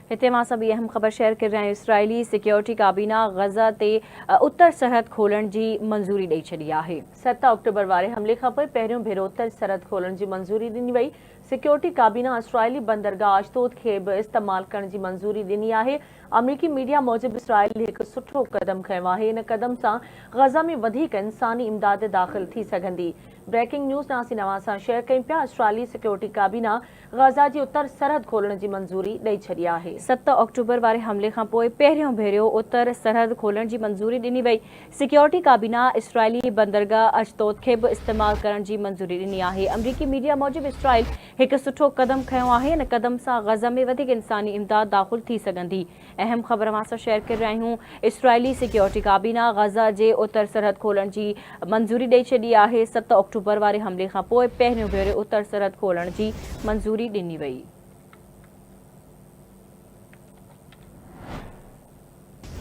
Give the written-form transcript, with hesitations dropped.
हिते मां सभी अहम ख़बर शेयर कर रहे हैं। इसराइली सिक्योरिटी काबीना गज़ा ते उत्तर सरहद खोलण जी मंजूरी ॾेई छॾी आहे। 7 अक्टूबर वारे हमले खां पोइ पहिरियों भेरो उत्तर सरहद खोलण जी मंजूरी ॾिनी वई। सिक्योरिटी काबीना इसराइली बंदरगाह अश्तोद खे बि इस्तेमाल करण जी मंजूरी ॾिनी आहे। अमरीकी मीडिया मूजिब इसराइल हिकु सुठो क़दम खयो आहे। इन क़दम सां गज़ा में वधीक इंसानी इमदाद दाख़िल थी सघंदी। ब्रेकिंग न्यूज़ नासी नवां सां शेयर कयूं पिया। इसराइली सिक्योरिटी काबीना गज़ा जी उत्तर सरहद खोलण जी मंजूरी ॾेई छॾी आहे। 7 अक्टूबर वारे हमले खां पोइ पहिरियों भेरो उत्तर सरहद खोलण जी मंजूरी ॾिनी वई। सिक्योरिटी काबीना इसराइली बंदरगाह अश्तोद खे बि इस्तेमाल करण जी मंजूरी ॾिनी आहे। अमरीकी मीडिया मूजिब इसराइल हिकु सुठो क़दम खयो आहे। इन क़दम सां गज़ा में वधीक इंसानी इमदाद दाख़िल थी सघंदी। अहम ख़बर मां सां शेयर करे रहिया आहियूं। इसराइली सिक्योरिटी काबीना गज़ा जे उत्तर सरहद खोलण जी मंजूरी ॾेई छॾी आहे। 7 अक्टूबर वारे हमले खां पोइ पहिरियों भेरो उत्तर सरहद खोलण जी मंजूरी ॾिनी वई।